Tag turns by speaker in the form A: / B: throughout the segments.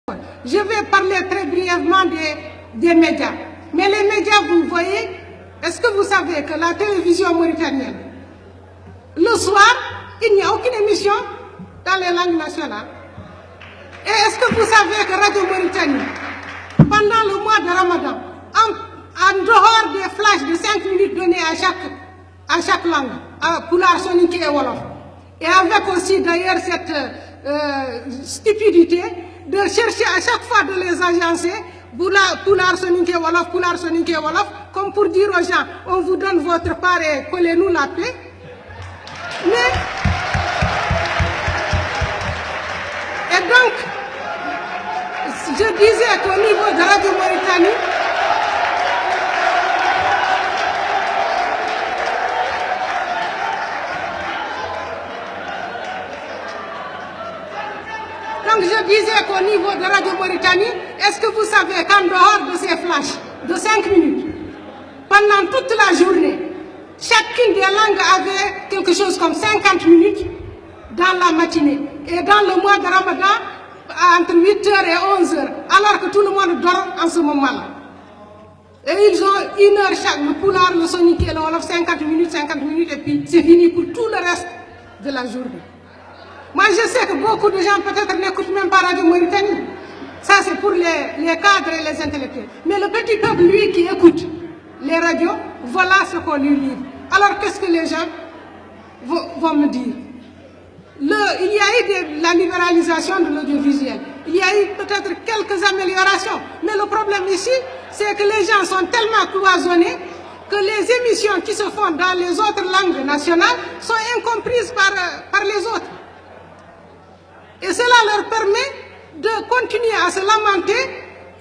A: Je vais parler très brièvement des médias. Mais les médias, vous voyez, est-ce que vous savez que la télévision mauritanienne, le soir, il n'y a aucune émission dans les langues nationales? Et est-ce que vous savez que Radio Mauritanie, pendant le mois de Ramadan, en dehors des flashs de 5 minutes donnés à chaque langue, Pulaar, Soninké et Wolof, et avec aussi d'ailleurs cette stupidité de chercher à chaque fois de les agencer, Pulaar, Soninké, Wolof, Pulaar, Soninké, Wolof, comme pour dire aux gens, on vous donne votre part et collez-nous la paix. Et donc, je disais qu'au niveau de Radio Mauritanie, est-ce que vous savez qu'en dehors de ces flashs de 5 minutes, pendant toute la journée, chacune des langues avait quelque chose comme 50 minutes dans la matinée. Et dans le mois de Ramadan, entre 8h et 11h, alors que tout le monde dort en ce moment-là. Et ils ont 1 heure chaque, le Pulaar, le Soninké, le Wolof, 50 minutes, et puis c'est fini pour tout le reste de la journée. Moi, je sais que beaucoup de gens peut-être n'écoutent même pas Radio Mauritanie. Ça, c'est pour les cadres et les intellectuels. Mais le petit peuple, lui, qui écoute les radios, voilà ce qu'on lui livre. Alors, qu'est-ce que les gens vont me dire? Il y a eu la libéralisation de l'audiovisuel. Il y a eu peut-être quelques améliorations. Mais le problème ici, c'est que les gens sont tellement cloisonnés que les émissions qui se font dans les autres langues nationales sont incomprises par les autres. Et cela leur permet de continuer à se lamenter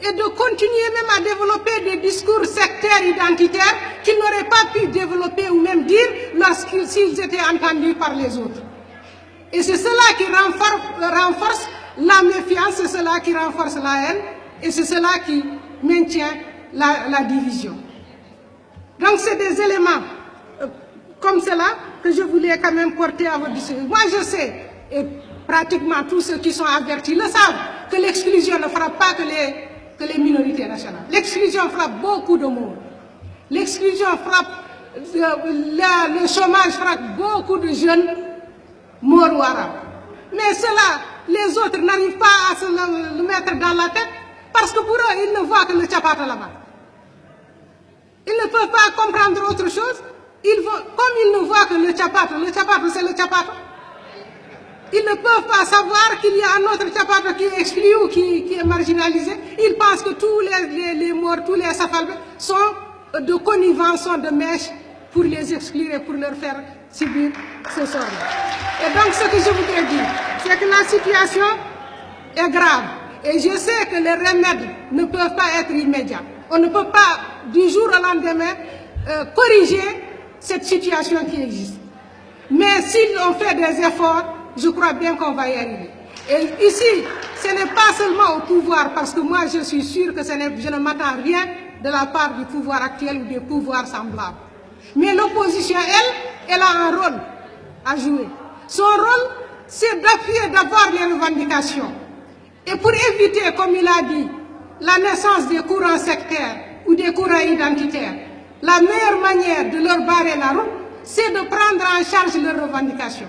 A: et de continuer même à développer des discours sectaires identitaires qu'ils n'auraient pas pu développer ou même dire lorsqu'ils étaient entendus par les autres. Et c'est cela qui renforce la méfiance, c'est cela qui renforce la haine et c'est cela qui maintient la division. Donc c'est des éléments comme cela que je voulais quand même porter à votre discussion. Moi je sais, et pratiquement tous ceux qui sont avertis le savent, que l'exclusion ne frappe pas que les minorités nationales. L'exclusion frappe beaucoup de monde. L'exclusion frappe, le chômage frappe beaucoup de jeunes morts ou arabes. Mais cela, les autres n'arrivent pas à se le mettre dans la tête parce que pour eux, ils ne voient que le tchapata là-bas. Ils ne peuvent pas comprendre autre chose. Comme ils ne voient que le tchapata c'est le tchapata. Ils ne peuvent pas savoir qu'il y a un autre tchapata qui est exclu ou qui est marginalisé. Ils pensent que tous les morts, tous les safalbés sont de connivence, sont de mèche pour les exclure et pour leur faire subir ce sort-là. Et donc ce que je voudrais dire, c'est que la situation est grave. Et je sais que les remèdes ne peuvent pas être immédiats. On ne peut pas du jour au lendemain corriger cette situation qui existe. Mais si on fait des efforts, je crois bien qu'on va y arriver. Et ici, ce n'est pas seulement au pouvoir, parce que moi je suis sûr que je ne m'attends rien de la part du pouvoir actuel ou des pouvoirs semblables. Mais l'opposition, elle a un rôle à jouer. Son rôle, c'est d'appuyer d'abord les revendications. Et pour éviter, comme il a dit, la naissance des courants sectaires ou des courants identitaires, la meilleure manière de leur barrer la route, c'est de prendre en charge leurs revendications.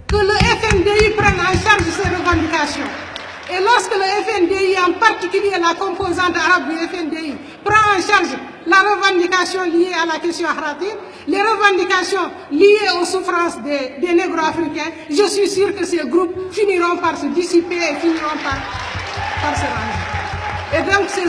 A: Que le FNDI prenne en charge ces revendications. Et lorsque le FNDI, en particulier la composante arabe du FNDI, prend en charge la revendication liée à la question haratir, les revendications liées aux souffrances des négro-africains, je suis sûr que ces groupes finiront par se dissiper et finiront par se ranger. Et donc c'est